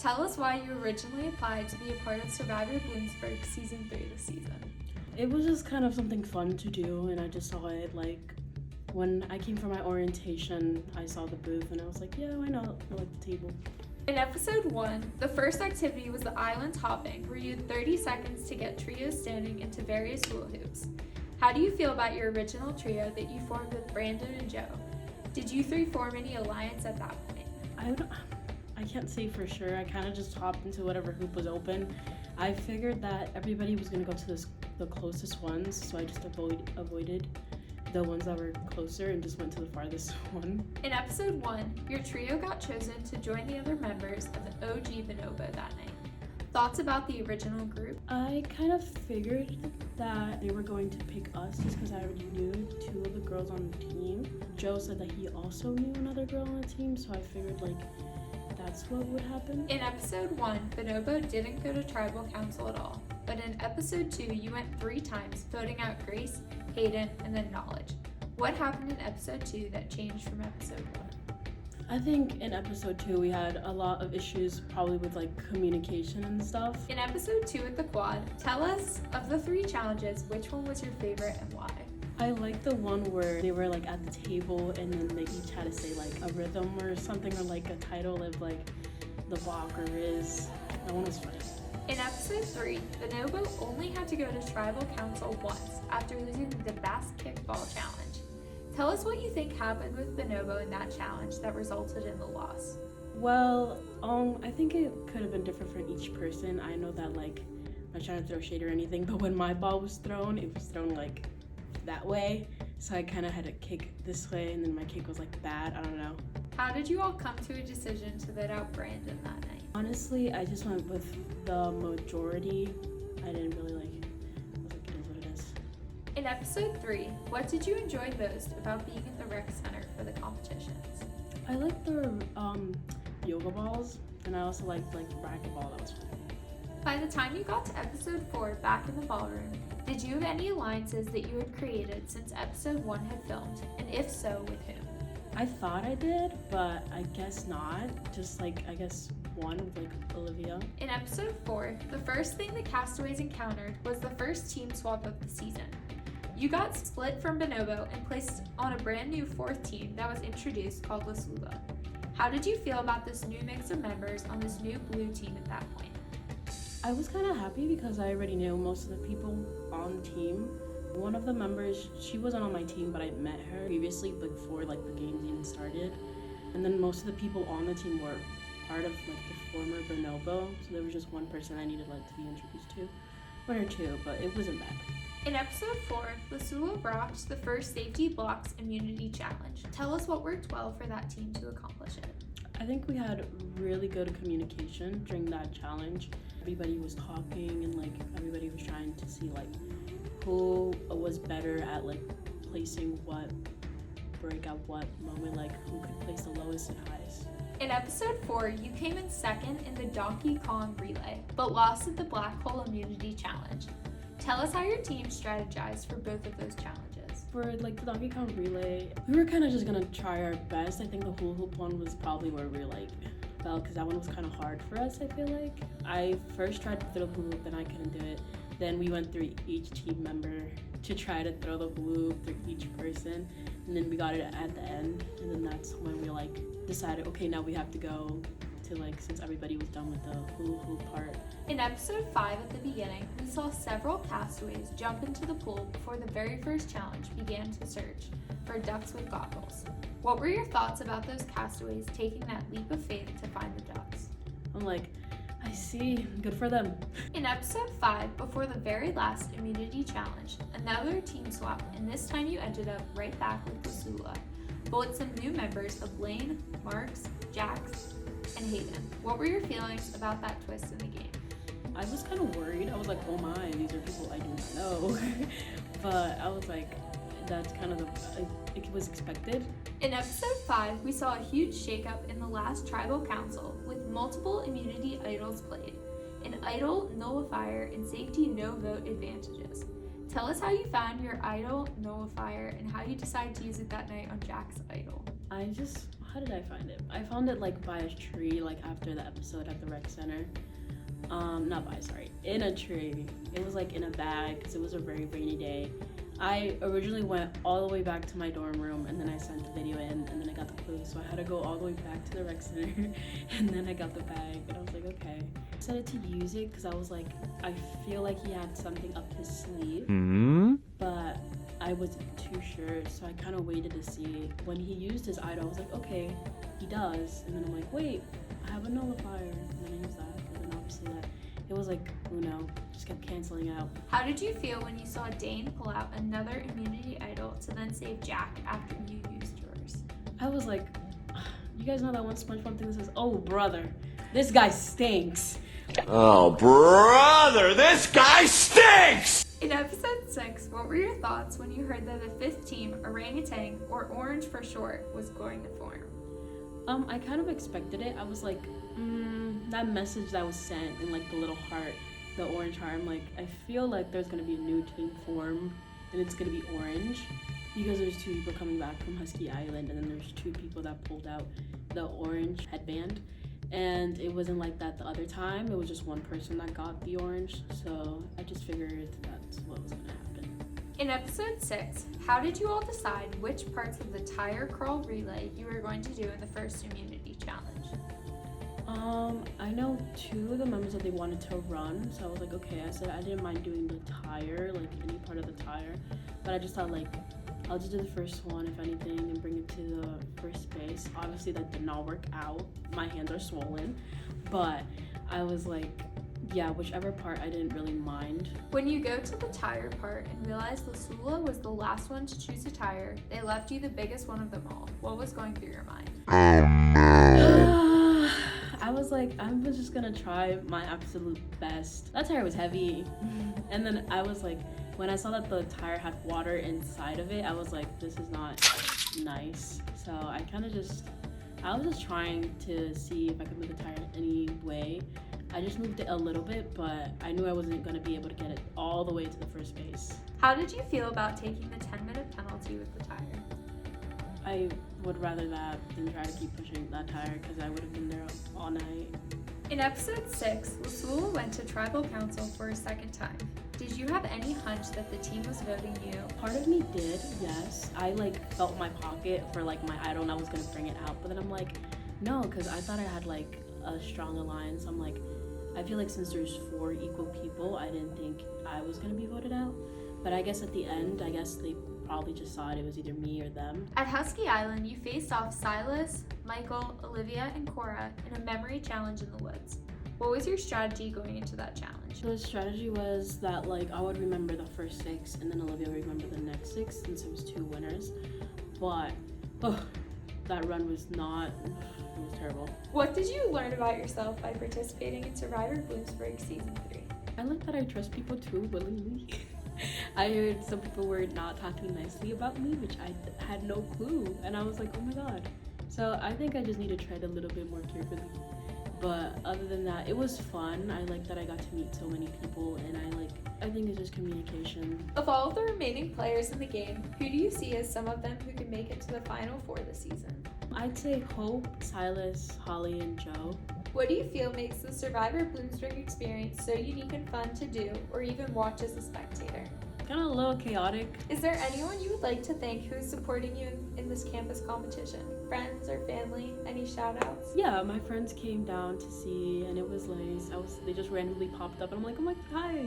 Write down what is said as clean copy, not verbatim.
Tell us why you originally applied to be a part of Survivor Bloomsburg Season 3 this season. It was just kind of something fun to do, and I just saw it like when I came for my orientation. I saw the booth and I was like, yeah, why not? I like the table. In episode 1, the first activity was the island hopping, where you had 30 seconds to get trios standing into various hula hoops. How do you feel about your original trio that you formed with Brandon and Joe? Did you three form any alliance at that point? I can't say for sure. I kind of just hopped into whatever hoop was open. I figured that everybody was going to go to the closest ones, so I just avoided the ones that were closer and just went to the farthest one. In episode 1, your trio got chosen to join the other members of the OG Bonobo that night. Thoughts about the original group? I kind of figured that they were going to pick us just because I already knew 2 of the girls on the team. Joe said that he also knew another girl on the team, so I figured like that's what would happen. In episode 1, Bonobo didn't go to tribal council at all, but in episode 2, you went 3 times, voting out Grace, Hayden, and then Knowledge. What happened in episode 2 that changed from episode 1? I think in episode 2 we had a lot of issues probably with like communication and stuff. In episode 2 at the quad, tell us of the 3 challenges, which one was your favorite and why? I like the one where they were like at the table and then they each had to say like a rhythm or something, or like a title of like the Bach or Riz. That one was funny. In episode 3, Bonobo only had to go to tribal council once after losing the bass kickball challenge. Tell us what you think happened with Bonobo in that challenge that resulted in the loss. Well, I think it could have been different for each person. I know that like, I'm not trying to throw shade or anything, but when my ball was thrown, it was thrown like that way. So I kind of had to kick this way, and then my kick was like bad. I don't know. How did you all come to a decision to vote out Brandon that night? Honestly, I just went with the majority. I didn't really like, I was like, it is what it is. In episode 3, what did you enjoy most about being at the rec center for the competitions? I liked the yoga balls, and I also liked like racquetball. That was fun. By the time you got to episode 4, back in the ballroom, did you have any alliances that you had created since episode 1 had filmed, and if so, with whom? I thought I did, but I guess not. Just like, I guess one with like Olivia. In episode 4, the first thing the castaways encountered was the first team swap of the season. You got split from Bonobo and placed on a brand new 4th team that was introduced called LESULA. How did you feel about this new mix of members on this new blue team at that point? I was kind of happy because I already knew most of the people on the team. One of the members, she wasn't on my team, but I met her previously before like the games even started. And then most of the people on the team were part of like the former Bonobo, so there was just one person I needed like to be introduced to. 1 or 2, but it wasn't bad. In episode 4, LESULA brought the first Safety Blocks Immunity Challenge. Tell us what worked well for that team to accomplish it. I think we had really good communication during that challenge. Everybody was talking and like everybody was trying to see like who was better at like placing what break at what moment, like who could place the lowest and highest. In episode 4, you came in 2nd in the Donkey Kong relay, but lost at the Black Hole Immunity Challenge. Tell us how your team strategized for both of those challenges. For like the Donkey Kong relay, we were kind of just gonna try our best. I think the hula hoop one was probably where we were like fell, because that one was kind of hard for us, I feel like. I first tried to throw the hula hoop, then I couldn't do it. Then we went through each team member to try to throw the hula hoop through each person, and then we got it at the end, and then that's when we like decided, okay, now we have to go to like, since everybody was done with the hula hoop part. In episode 5 at the beginning, we saw several castaways jump into the pool before the very first challenge began to search for ducks with goggles. What were your thoughts about those castaways taking that leap of faith to find the ducks? I'm like, I see, good for them. In episode 5, before the very last immunity challenge, another team swap, and this time you ended up right back with LESULA, but with some new members of Blaine, Marks, Jax, and Hayden. What were your feelings about that twist in the game? I was kind of worried. I was like, oh my, these are people I don't know. But I was like, that's kind of it was expected. In episode 5, we saw a huge shakeup in the last tribal council with multiple immunity idols played, an idol nullifier and safety no vote advantages. Tell us how you found your idol nullifier and how you decided to use it that night on Jack's idol. I just how did I find it? I found it like by a tree, like after the episode at the rec center. In a tree. It was like in a bag because it was a very rainy day. I originally went all the way back to my dorm room and then I sent the video in and then I got the clue. So I had to go all the way back to the rec center and then I got the bag and I was like, okay. I decided to use it because I was like, I feel like he had something up his sleeve, but I wasn't too sure. So I kind of waited to see. When he used his idol, I was like, okay, he does. And then I'm like, wait, I have a nullifier. And then I used that. And then obviously that, it was like, Uno, just kept canceling out. How did you feel when you saw Dane pull out another immunity idol to then save Jack after you used yours? I was like, you guys know that one SpongeBob thing that says, oh brother, this guy stinks. Oh brother, this guy stinks! In episode 6, what were your thoughts when you heard that the 5th team, Orangutan, or Orange for short, was going to form? I kind of expected it. I was like, that message that was sent in like the little heart, the orange heart, I'm like, I feel like there's gonna be a new team form and it's gonna be orange because there's 2 people coming back from Husky Island and then there's 2 people that pulled out the orange headband, and it wasn't like that the other time. It was just one person that got the orange, so I just figured that's what was gonna happen. In episode 6, how did you all decide which parts of the tire crawl relay you were going to do in the first immunity challenge? I know 2 of the members that they wanted to run, so I was like, okay. I said I didn't mind doing the tire, like any part of the tire, but I just thought like I'll just do the first one if anything and bring it to the first base. Obviously that did not work out. My hands are swollen, but I was like, yeah, whichever part I didn't really mind. When you go to the tire part and realize LESULA was the last one to choose a tire, they left you the biggest one of them all. What was going through your mind? I was like, I was just gonna try my absolute best. That tire was heavy. And then I was like, when I saw that the tire had water inside of it, I was like, this is not nice. So I was just trying to see if I could move the tire any way. I just moved it a little bit, but I knew I wasn't gonna be able to get it all the way to the first base. How did you feel about taking the 10-minute penalty with the tire? I would rather that than try to keep pushing that tire because I would have been there all night. In episode 6, LESULA went to tribal council for a second time. Did you have any hunch that the team was voting you? Part of me did, yes. I like felt my pocket for like my idol and I was gonna bring it out, but then I'm like, no, because I thought I had like a strong alliance. I'm like, I feel like since there's 4 equal people, I didn't think I was gonna be voted out. But I guess at the end, I guess they probably just thought it was either me or them. At Husky Island, you faced off Silas, Michael, Olivia, and Cora in a memory challenge in the woods. What was your strategy going into that challenge? The strategy was that like I would remember the first 6 and then Olivia would remember the next 6 since it was 2 winners. But that run was not, it was terrible. What did you learn about yourself by participating in Survivor Bloomsburg Season 3? I like that I trust people too willingly. I heard some people were not talking nicely about me, which I had no clue, and I was like, oh my god. So I think I just need to tread a little bit more carefully. But other than that, it was fun. I like that I got to meet so many people, and I think it's just communication. Of all of the remaining players in the game, who do you see as some of them who can make it to the final for the season? I'd say Hope, Silas, Holly, and Joe. What do you feel makes the Survivor Bloomsburg experience so unique and fun to do, or even watch as a spectator? Kind of a little chaotic. Is there anyone you would like to thank who is supporting you in this campus competition? Friends or family? Any shout outs? Yeah, my friends came down to see, and it was nice. They just randomly popped up, and I'm like, oh my god, hi.